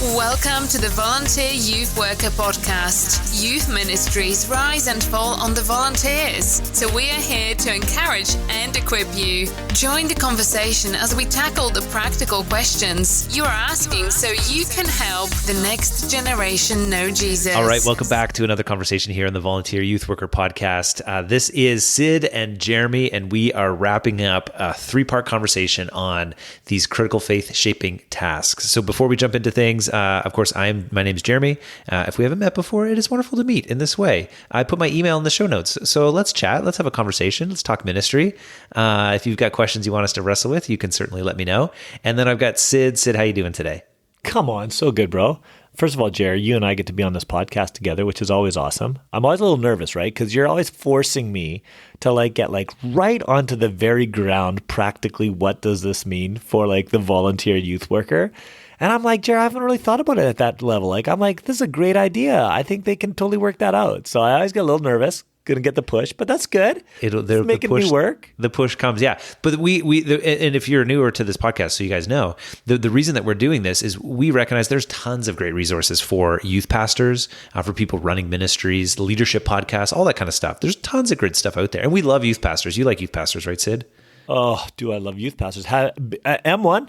Welcome to the Volunteer Youth Worker podcast. Youth ministries rise and fall on the volunteers. So we are here to encourage and equip you. Join the conversation as we tackle the practical questions you are asking so you can help the next generation know Jesus. All right, welcome back to another conversation here on the Volunteer Youth Worker podcast. This is Sid and Jeremy, and we are wrapping up a three-part conversation on these critical faith-shaping tasks. So before we jump into things, of course, my name is Jeremy. If we haven't met before, it is wonderful to meet in this way. I put my email in the show notes. So let's chat. Let's have a conversation. Let's talk ministry. If you've got questions you want us to wrestle with, you can certainly let me know. And then I've got Sid. Sid, how you doing today? Come on. So good, bro. First of all, Jerry, you and I get to be on this podcast together, which is always awesome. I'm always a little nervous, right? Because you're always forcing me to get right onto the very ground, practically what does this mean for the volunteer youth worker? And I'm like, Jerry, I haven't really thought about it at that level. I'm like, this is a great idea. I think they can totally work that out. So I always get a little nervous. Going to get the push, but that's good. It's making me work. The push comes, yeah. But and if you're newer to this podcast, so you guys know, the reason that we're doing this is we recognize there's tons of great resources for youth pastors, for people running ministries, leadership podcasts, all that kind of stuff. There's tons of great stuff out there. And we love youth pastors. You like youth pastors, right, Sid? Oh, do I love youth pastors? M1?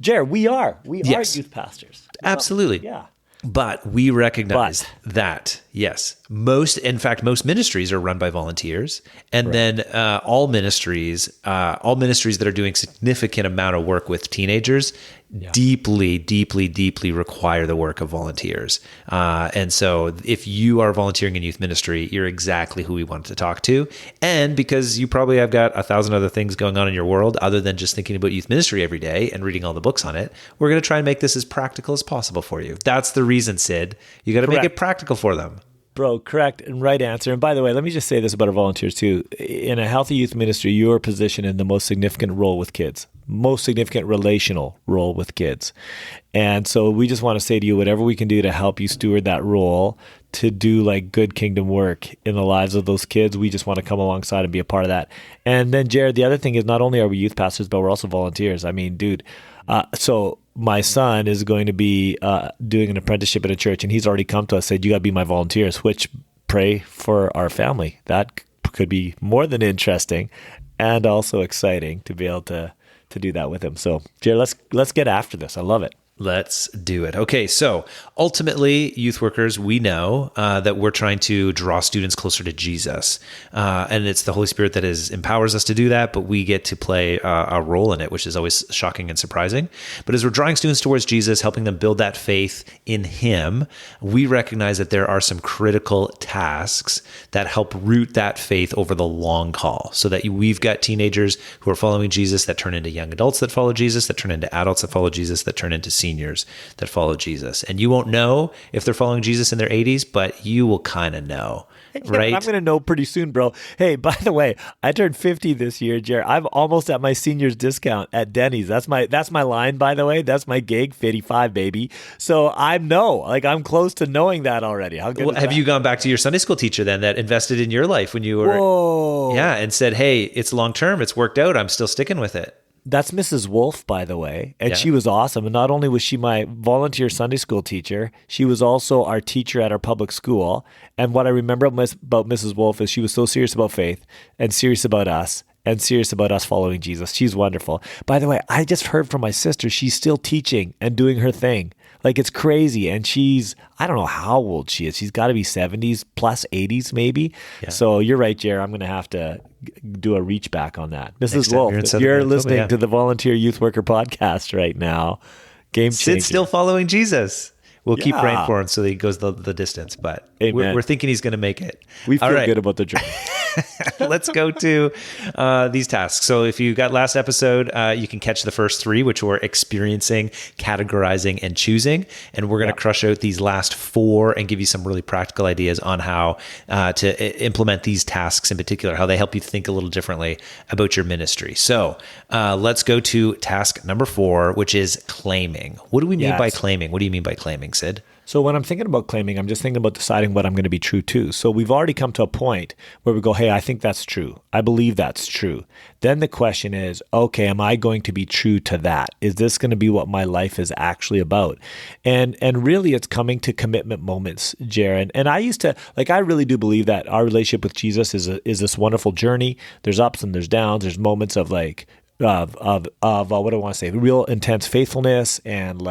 Jared, we are youth pastors. Absolutely. Yeah. But we recognize that, yes, most ministries are run by volunteers. And then all ministries that are doing significant amount of work with teenagers deeply, deeply, deeply require the work of volunteers. And so if you are volunteering in youth ministry, you're exactly who we want to talk to. And because you probably have got 1,000 other things going on in your world other than just thinking about youth ministry every day and reading all the books on it, we're going to try and make this as practical as possible for you. That's the reason, Sid. You got to make it practical for them. Bro, correct and right answer. And by the way, let me just say this about our volunteers too. In a healthy youth ministry, you are positioned in the most significant role with kids, most significant relational role with kids. And so we just want to say to you, whatever we can do to help you steward that role, to do good kingdom work in the lives of those kids, we just want to come alongside and be a part of that. And then Jared, the other thing is not only are we youth pastors, but we're also volunteers. I mean, dude, so my son is going to be doing an apprenticeship at a church, and he's already come to us and said, you got to be my volunteers, which pray for our family. That could be more than interesting and also exciting to be able to do that with him. So, Jared, let's get after this. I love it. Let's do it. Okay, so ultimately, youth workers, we know that we're trying to draw students closer to Jesus. And it's the Holy Spirit that empowers us to do that, but we get to play a role in it, which is always shocking and surprising. But as we're drawing students towards Jesus, helping them build that faith in Him, we recognize that there are some critical tasks that help root that faith over the long haul, so that we've got teenagers who are following Jesus that turn into young adults that follow Jesus, that turn into adults that follow Jesus, that turn into seniors that follow Jesus. And you won't know if they're following Jesus in their 80s, but you will kind of know, right? I'm going to know pretty soon, bro. Hey, by the way, I turned 50 this year, Jared. I'm almost at my seniors discount at Denny's. That's my line, by the way. That's my gig, 55, baby. So I'm close to knowing that already. How good have you gone back to your Sunday school teacher then that invested in your life when you were, and said, hey, it's long-term, it's worked out, I'm still sticking with it? That's Mrs. Wolf, by the way, and she was awesome. And not only was she my volunteer Sunday school teacher, she was also our teacher at our public school. And what I remember about Mrs. Wolf is she was so serious about faith and serious about us and serious about us following Jesus. She's wonderful. By the way, I just heard from my sister, she's still teaching and doing her thing. It's crazy. And I don't know how old she is. She's got to be 70s plus 80s maybe. Yeah. So you're right, Jared. I'm going to have to do a reach back on that. Mrs. Wolf, if you're listening to the Volunteer Youth Worker podcast right now, game changer. Sid's still following Jesus. We'll keep praying for him so that he goes the distance, but we're thinking he's going to make it. We feel good about the journey. Let's go to these tasks. So if you got last episode, you can catch the first three, which were experiencing, categorizing, and choosing. And we're going to crush out these last four and give you some really practical ideas on how to implement these tasks in particular, how they help you think a little differently about your ministry. So let's go to task number 4, which is claiming. What do we mean by claiming? What do you mean by claiming, Sid? So when I'm thinking about claiming, I'm just thinking about deciding what I'm going to be true to. So we've already come to a point where we go, hey, I think that's true. I believe that's true. Then the question is, okay, am I going to be true to that? Is this going to be what my life is actually about? And really it's coming to commitment moments, Jared. And I used to, I really do believe that our relationship with Jesus is this wonderful journey. There's ups and there's downs. There's moments of what do I want to say? Real intense faithfulness and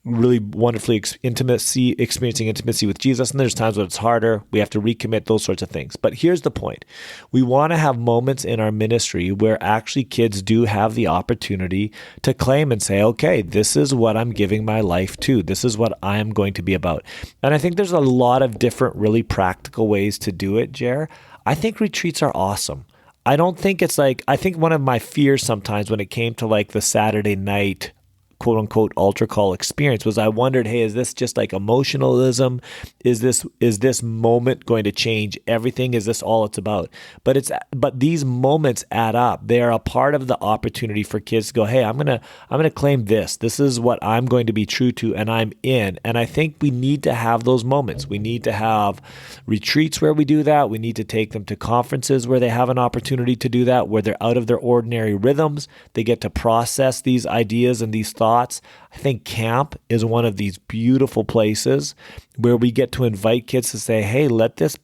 really wonderfully experiencing intimacy with Jesus. And there's times when it's harder. We have to recommit, those sorts of things. But here's the point. We want to have moments in our ministry where actually kids do have the opportunity to claim and say, okay, this is what I'm giving my life to. This is what I am going to be about. And I think there's a lot of different really practical ways to do it, Jer. I think retreats are awesome. I don't think it's I think one of my fears sometimes when it came to the Saturday night quote unquote altar call experience was I wondered, hey, is this just emotionalism? Is this moment going to change everything? Is this all it's about? But these moments add up. They are a part of the opportunity for kids to go, hey, I'm gonna claim this. This is what I'm going to be true to, and I'm in. And I think we need to have those moments. We need to have retreats where we do that. We need to take them to conferences where they have an opportunity to do that, where they're out of their ordinary rhythms. They get to process these ideas and these thoughts. I think camp is one of these beautiful places where we get to invite kids to say, hey, let this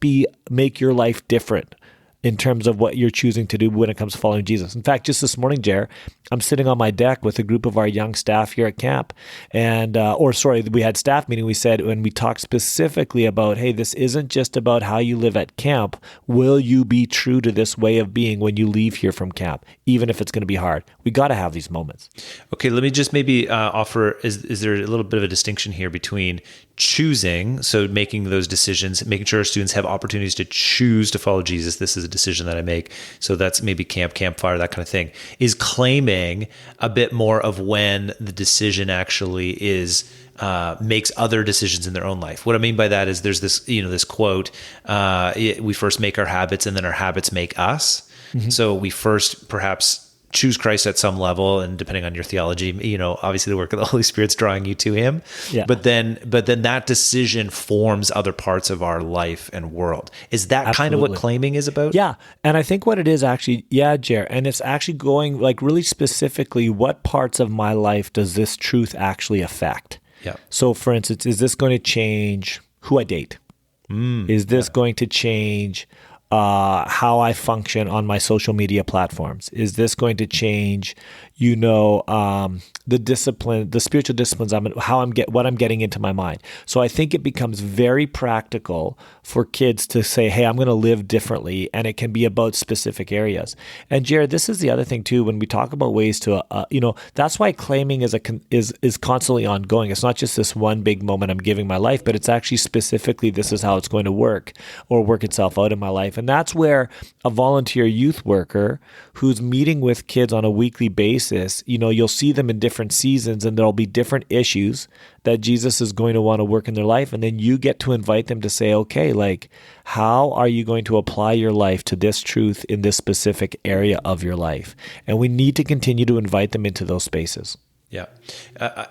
make your life different in terms of what you're choosing to do when it comes to following Jesus. In fact, just this morning, Jer, I'm sitting on my deck with a group of our young staff here at camp. And, we had staff meeting. We said, when we talked specifically about, hey, this isn't just about how you live at camp. Will you be true to this way of being when you leave here from camp, even if it's going to be hard? We got to have these moments. Okay, let me just maybe offer, is there a little bit of a distinction here between choosing, so making those decisions, making sure our students have opportunities to choose to follow Jesus. This is a decision that I make. So that's maybe campfire, that kind of thing. Is claiming a bit more of when the decision actually makes other decisions in their own life. What I mean by that is there's this quote, we first make our habits and then our habits make us. Mm-hmm. So we first perhaps choose Christ at some level, and depending on your theology, obviously the work of the Holy Spirit's drawing you to Him. Yeah. But then that decision forms other parts of our life and world. Is that kind of what claiming is about? Yeah, and I think what it is actually, Jer, and it's actually going really specifically, what parts of my life does this truth actually affect? Yeah. So, for instance, is this going to change who I date? Is this going to change how I function on my social media platforms? Is this going to change, the spiritual disciplines, what I'm getting into my mind? So I think it becomes very practical for kids to say, hey, I'm going to live differently, and it can be about specific areas. And Jared, this is the other thing too, when we talk about ways to, that's why claiming is constantly ongoing. It's not just this one big moment I'm giving my life, but it's actually specifically, this is how it's going to work or work itself out in my life. And that's where a volunteer youth worker who's meeting with kids on a weekly basis, you'll see them in different seasons, and there'll be different issues that Jesus is going to want to work in their life. And then you get to invite them to say, okay, how are you going to apply your life to this truth in this specific area of your life? And we need to continue to invite them into those spaces. Yeah.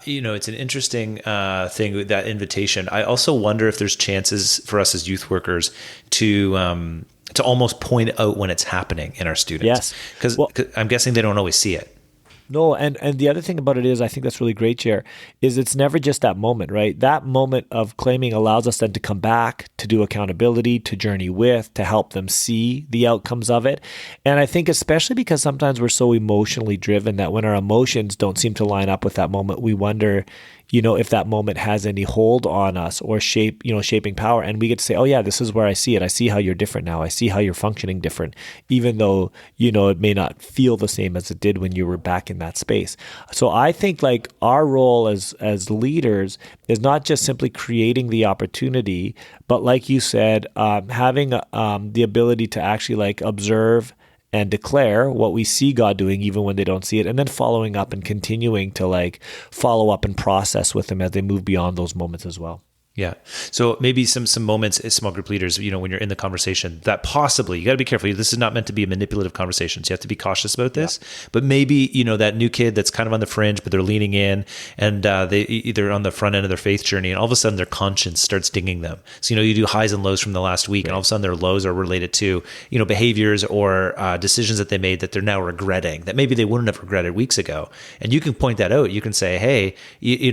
It's an interesting thing with that invitation. I also wonder if there's chances for us as youth workers to almost point out when it's happening in our students. Yes. Because I'm guessing they don't always see it. No, and the other thing about it is, I think that's really great, Chair, is it's never just that moment, right? That moment of claiming allows us then to come back, to do accountability, to journey with, to help them see the outcomes of it. And I think especially because sometimes we're so emotionally driven that when our emotions don't seem to line up with that moment, we wonder, if that moment has any hold on us or shaping power. And we get to say, oh yeah, this is where I see it. I see how you're different now. I see how you're functioning different, even though, it may not feel the same as it did when you were back in that space. So I think our role as leaders is not just simply creating the opportunity, but like you said, having the ability to actually observe and declare what we see God doing even when they don't see it, and then following up and continuing to follow up and process with them as they move beyond those moments as well. Yeah. So maybe some moments as small group leaders, when you're in the conversation, that possibly, you got to be careful. This is not meant to be a manipulative conversation. So you have to be cautious about this. Yeah. But maybe, that new kid that's kind of on the fringe, but they're leaning in, and they either on the front end of their faith journey, and all of a sudden their conscience starts dinging them. So, you do highs and lows from the last week, right. And all of a sudden their lows are related to, behaviors or decisions that they made that they're now regretting, that maybe they wouldn't have regretted weeks ago. And you can point that out. You can say, hey,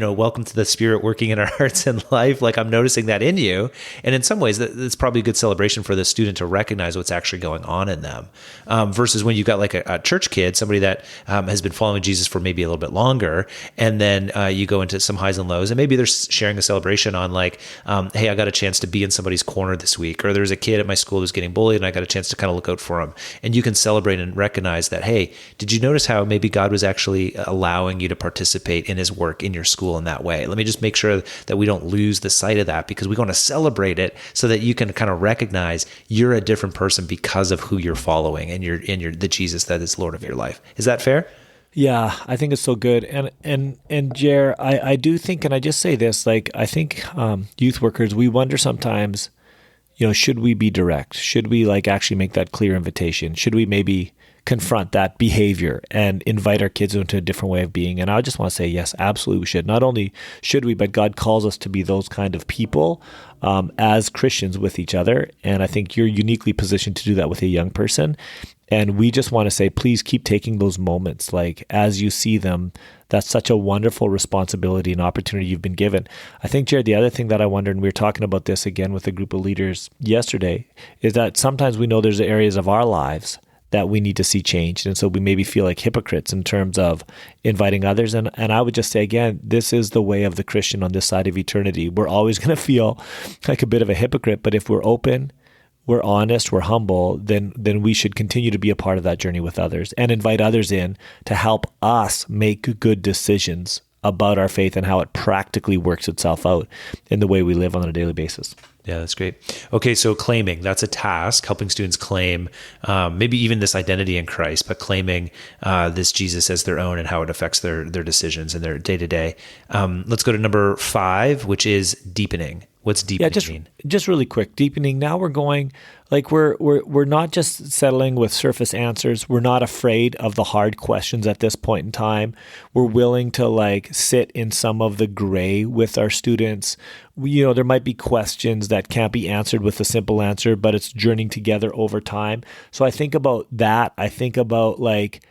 welcome to the Spirit working in our hearts and life. Like, I'm noticing that in you. And in some ways, that's probably a good celebration for the student to recognize what's actually going on in them. Versus when you've got like a church kid, somebody that has been following Jesus for maybe a little bit longer, and then you go into some highs and lows, and maybe they're sharing a celebration on like, hey, I got a chance to be in somebody's corner this week, or there's a kid at my school who's getting bullied, and I got a chance to kind of look out for him. And you can celebrate and recognize that, hey, did you notice how maybe God was actually allowing you to participate in his work in your school in that way? Let me just make sure that we don't lose the sight of that, because we want to celebrate it so that you can kind of recognize you're a different person because of who you're following, and you're the Jesus that is Lord of your life. Is that fair? Yeah, I think it's so good. And Jer, I do think, and I just say this, like, I think youth workers, we wonder sometimes, should we be direct? Should we like actually make that clear invitation? Should we maybe confront that behavior and invite our kids into a different way of being? And I just want to say, yes, absolutely we should. Not only should we, but God calls us to be those kind of people as Christians with each other. And I think you're uniquely positioned to do that with a young person. And we just want to say, please keep taking those moments. Like, as you see them, that's such a wonderful responsibility and opportunity you've been given. I think, Jared, the other thing that I wondered, and we were talking about this again with a group of leaders yesterday, is that sometimes we know there's areas of our lives that we need to see changed. And so we maybe feel like hypocrites in terms of inviting others. And I would just say, again, this is the way of the Christian on this side of eternity. We're always going to feel like a bit of a hypocrite, but if we're open, we're honest, we're humble, then we should continue to be a part of that journey with others and invite others in to help us make good decisions about our faith and how it practically works itself out in the way we live on a daily basis. Yeah, that's great. Okay, so claiming, that's a task, helping students claim maybe even this identity in Christ, but claiming this Jesus as their own and how it affects their decisions and their day-to-day. Let's go to number 5, which is deepening. What's deepening mean? Just really quick, deepening. Now we're going, like we're not just settling with surface answers. We're not afraid of the hard questions at this point in time. We're willing to like sit in some of the gray with our students. There might be questions that can't be answered with a simple answer, but it's journeying together over time. So I think about that. I think about like,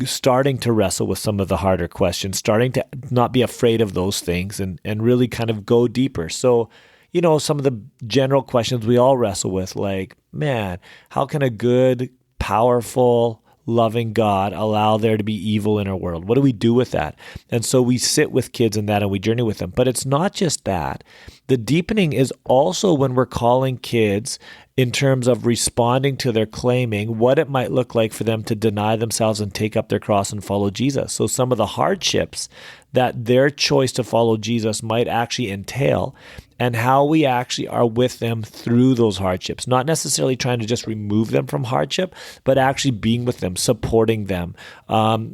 starting to wrestle with some of the harder questions, starting to not be afraid of those things and really kind of go deeper. So, some of the general questions we all wrestle with, like, man, how can a good, powerful, loving God allow there to be evil in our world? What do we do with that? And so we sit with kids in that and we journey with them. But it's not just that. The deepening is also when we're calling kids in terms of responding to their claiming, what it might look like for them to deny themselves and take up their cross and follow Jesus. So some of the hardships that their choice to follow Jesus might actually entail, and how we actually are with them through those hardships, not necessarily trying to just remove them from hardship, but actually being with them, supporting them,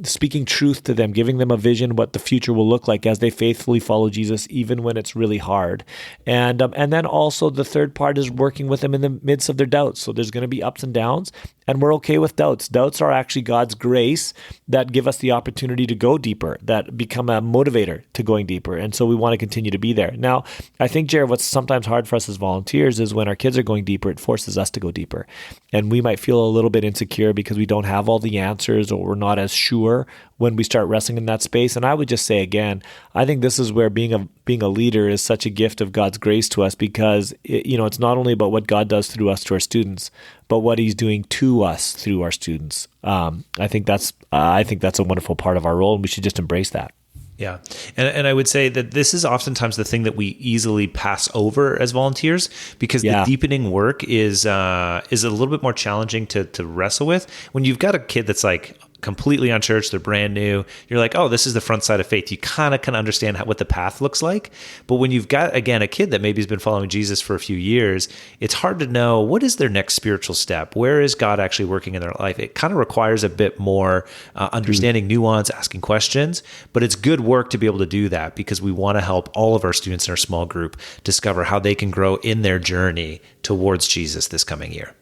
speaking truth to them, giving them a vision what the future will look like as they faithfully follow Jesus, even when it's really hard. And then also the third part is working with them in the midst of their doubts. So there's going to be ups and downs, and we're okay with doubts. Doubts are actually God's grace that give us the opportunity to go deeper, that become a motivator to going deeper. And so we want to continue to be there. Now, I think, Jared, what's sometimes hard for us as volunteers is when our kids are going deeper, it forces us to go deeper. And we might feel a little bit insecure because we don't have all the answers, or we're not as sure when we start wrestling in that space. And I would just say again, I think this is where being a leader is such a gift of God's grace to us, because it's not only about what God does through us to our students, but what He's doing to us through our students. I think that's a wonderful part of our role, and we should just embrace that. Yeah. And I would say that this is oftentimes the thing that we easily pass over as volunteers, because the deepening work is a little bit more challenging to wrestle with. When you've got a kid that's like completely unchurched, they're brand new. You're like, oh, this is the front side of faith. You kind of can understand what the path looks like. But when you've got, again, a kid that maybe has been following Jesus for a few years, it's hard to know what is their next spiritual step. Where is God actually working in their life? It kind of requires a bit more understanding nuance, asking questions. But it's good work to be able to do that because we want to help all of our students in our small group discover how they can grow in their journey towards Jesus this coming year.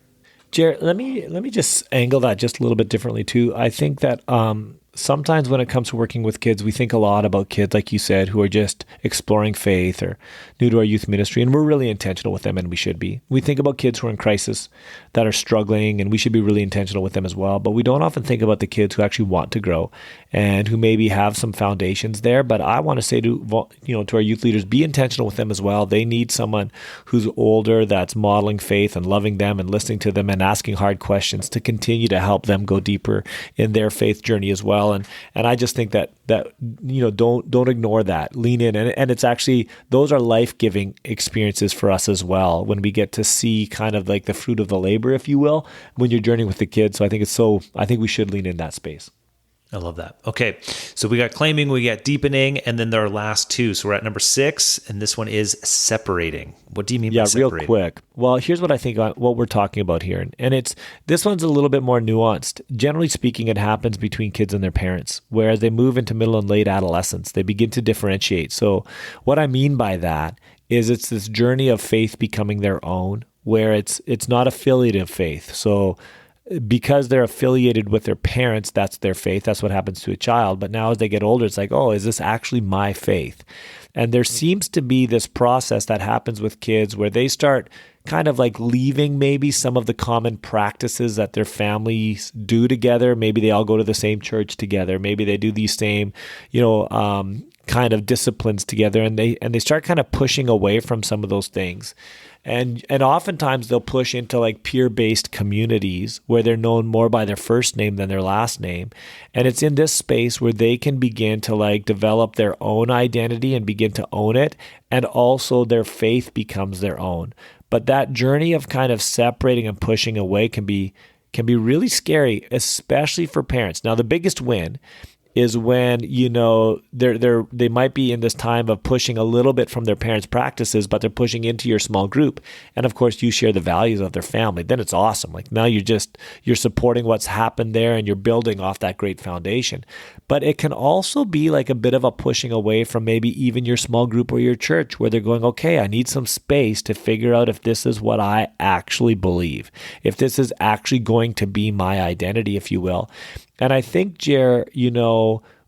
Jared, let me just angle that just a little bit differently too. I think that sometimes when it comes to working with kids, we think a lot about kids, like you said, who are just exploring faith or new to our youth ministry, and we're really intentional with them, and we should be. We think about kids who are in crisis, that are struggling, and we should be really intentional with them as well. But we don't often think about the kids who actually want to grow and who maybe have some foundations there. But I want to say to our youth leaders, be intentional with them as well. They need someone who's older that's modeling faith and loving them and listening to them and asking hard questions to continue to help them go deeper in their faith journey as well. And I just think that don't ignore that. Lean in, and it's actually, those are life-giving experiences for us as well when we get to see kind of like the fruit of the labor, if you will, when you're journeying with the kids. So I think we should lean in that space. I love that. Okay, so we got claiming, we got deepening, and then there are last two. So we're at number 6, and this one is separating. What do you mean by separating? Real quick. Well, here's what I think what we're talking about here, and this one's a little bit more nuanced. Generally speaking, it happens between kids and their parents, where as they move into middle and late adolescence, they begin to differentiate. So what I mean by that is it's this journey of faith becoming their own, where it's not affiliative faith. So because they're affiliated with their parents, that's their faith. That's what happens to a child. But now as they get older, it's like, oh, is this actually my faith? And there seems to be this process that happens with kids where they start kind of like leaving maybe some of the common practices that their families do together. Maybe they all go to the same church together. Maybe they do these same, kind of disciplines together, and they start kind of pushing away from some of those things. And oftentimes they'll push into like peer-based communities where they're known more by their first name than their last name. And it's in this space where they can begin to like develop their own identity and begin to own it. And also their faith becomes their own. But that journey of kind of separating and pushing away can be really scary, especially for parents. Now, the biggest win is when, they might be in this time of pushing a little bit from their parents' practices, but they're pushing into your small group. And of course, you share the values of their family. Then it's awesome. Like now you're supporting what's happened there and you're building off that great foundation. But it can also be like a bit of a pushing away from maybe even your small group or your church, where they're going, okay, I need some space to figure out if this is what I actually believe, if this is actually going to be my identity, if you will. And I think, Jer,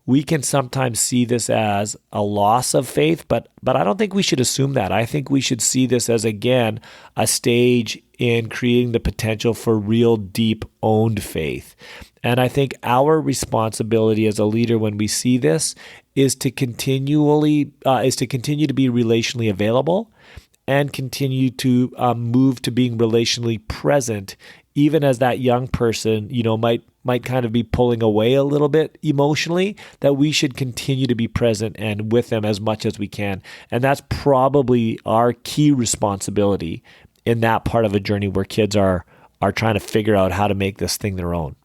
we can sometimes see this as a loss of faith, but I don't think we should assume that. I think we should see this as, again, a stage in creating the potential for real deep owned faith. And I think our responsibility as a leader when we see this is to continue to be relationally available and continue to move to being relationally present, even as that young person, might kind of be pulling away a little bit emotionally, that we should continue to be present and with them as much as we can. And that's probably our key responsibility in that part of a journey where kids are trying to figure out how to make this thing their own.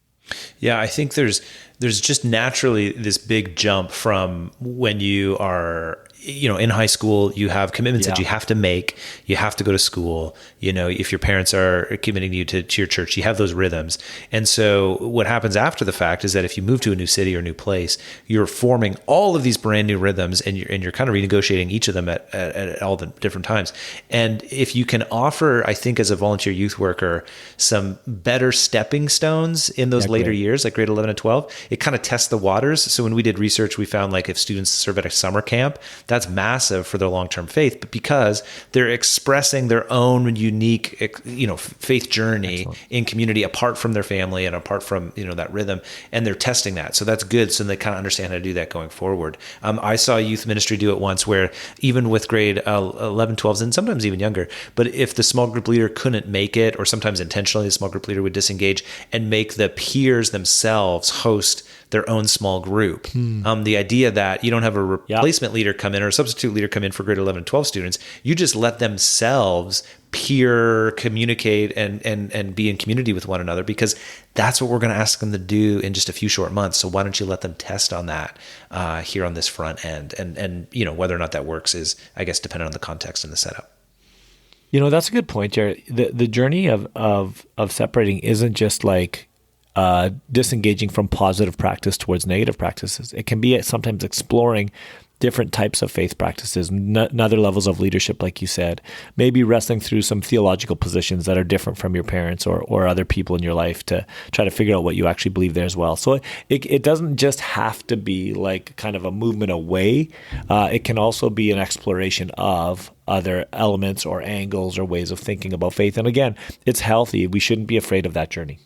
Yeah, I think there's just naturally this big jump from when you are in high school, you have commitments that you have to make. You have to go to school. If your parents are committing you to your church, you have those rhythms. And so what happens after the fact is that if you move to a new city or a new place, you're forming all of these brand new rhythms, and you're kind of renegotiating each of them at all the different times. And if you can offer, I think as a volunteer youth worker, some better stepping stones in those later years, like grade 11 and 12, it kind of tests the waters. So when we did research, we found like if students serve at a summer camp, that's massive for their long-term faith, but because they're expressing their own unique, faith journey in community apart from their family and apart from, that rhythm, and they're testing that. So that's good. So they kind of understand how to do that going forward. I saw a youth ministry do it once where even with grade 11, 12s, and sometimes even younger, but if the small group leader couldn't make it, or sometimes intentionally the small group leader would disengage and make the peers themselves host their own small group. The idea that you don't have a replacement leader come in or a substitute leader come in for grade 11 and 12 students, you just let themselves peer communicate and be in community with one another, because that's what we're going to ask them to do in just a few short months. So why don't you let them test on that here on this front end? And whether or not that works is, I guess, dependent on the context and the setup. That's a good point, Jared. The journey of separating isn't just like disengaging from positive practice towards negative practices. It can be sometimes exploring different types of faith practices, other levels of leadership, like you said, maybe wrestling through some theological positions that are different from your parents or other people in your life to try to figure out what you actually believe there as well. So it doesn't just have to be like kind of a movement away. It can also be an exploration of other elements or angles or ways of thinking about faith. And again, it's healthy. We shouldn't be afraid of that journey.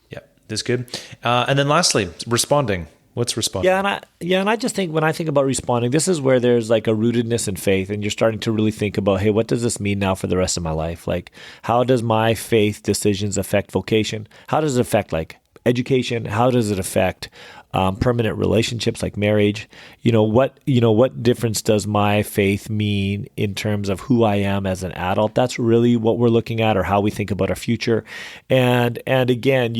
Yeah, that's good. And then lastly, responding. What's responding? And I just think when I think about responding, this is where there's like a rootedness in faith, and you're starting to really think about, hey, what does this mean now for the rest of my life? Like, how does my faith decisions affect vocation? How does it affect like education? How does it affect permanent relationships like marriage? What difference does my faith mean in terms of who I am as an adult? That's really what we're looking at, or how we think about our future. And again,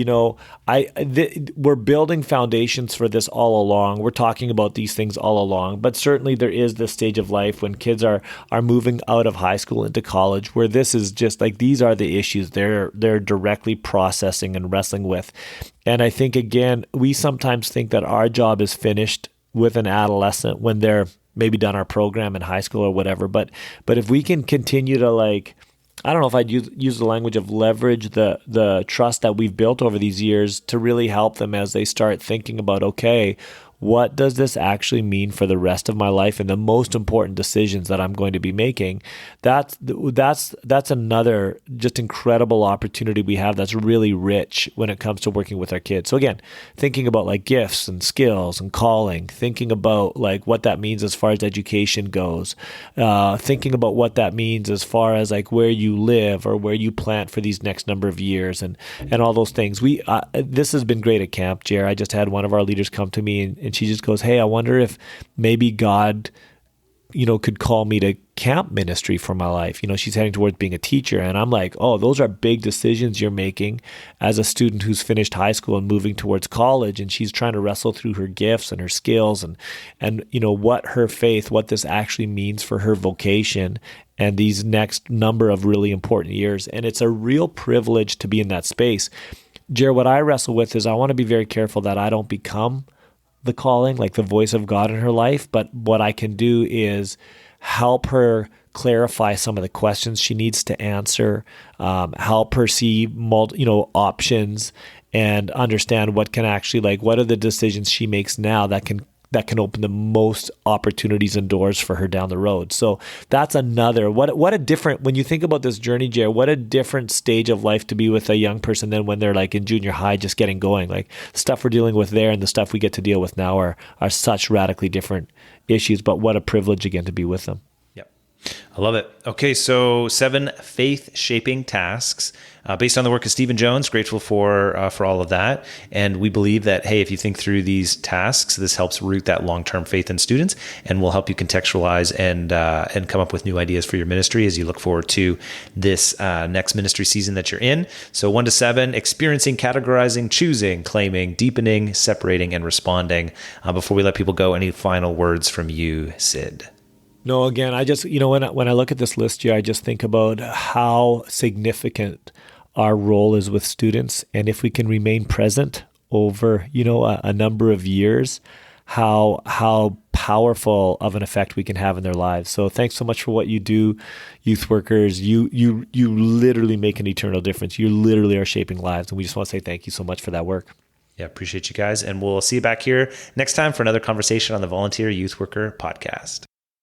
we're building foundations for this all along. We're talking about these things all along, but certainly there is this stage of life when kids are moving out of high school into college, where this is just like, these are the issues they're directly processing and wrestling with. And I think, again, we sometimes think that our job is finished with an adolescent when they're maybe done our program in high school or whatever. But if we can continue to, like, I don't know if I'd use the language of leverage the trust that we've built over these years to really help them as they start thinking about, okay, what does this actually mean for the rest of my life and the most important decisions that I'm going to be making? That's another just incredible opportunity we have that's really rich when it comes to working with our kids. So again, thinking about like gifts and skills and calling, thinking about like what that means as far as education goes, thinking about what that means as far as like where you live or where you plant for these next number of years and all those things. This has been great at camp, Jer. I just had one of our leaders come to me and she just goes, hey, I wonder if maybe God, could call me to camp ministry for my life. She's heading towards being a teacher. And I'm like, oh, those are big decisions you're making as a student who's finished high school and moving towards college. And she's trying to wrestle through her gifts and her skills and what her faith, what this actually means for her vocation and these next number of really important years. And it's a real privilege to be in that space. Jared, what I wrestle with is I want to be very careful that I don't become the calling, like the voice of God in her life. But what I can do is help her clarify some of the questions she needs to answer, help her see options and understand what can actually, what are the decisions she makes now that can open the most opportunities and doors for her down the road. So that's another, what a different, when you think about this journey, Jared, what a different stage of life to be with a young person than when they're like in junior high, just getting going. Like the stuff we're dealing with there and the stuff we get to deal with now are such radically different issues, but what a privilege again to be with them. I love it. Okay, so 7 faith-shaping tasks based on the work of Stephen Jones. Grateful for all of that, and we believe that, hey, if you think through these tasks, this helps root that long-term faith in students, and will help you contextualize and come up with new ideas for your ministry as you look forward to this next ministry season that you're in. So 1 to 7: experiencing, categorizing, choosing, claiming, deepening, separating, and responding. Before we let people go, any final words from you, Sid? No, again, I just, when I look at this list here, I just think about how significant our role is with students. And if we can remain present over, a number of years, how powerful of an effect we can have in their lives. So thanks so much for what you do, youth workers. You literally make an eternal difference. You literally are shaping lives. And we just want to say thank you so much for that work. Yeah, appreciate you guys. And we'll see you back here next time for another conversation on the Volunteer Youth Worker podcast.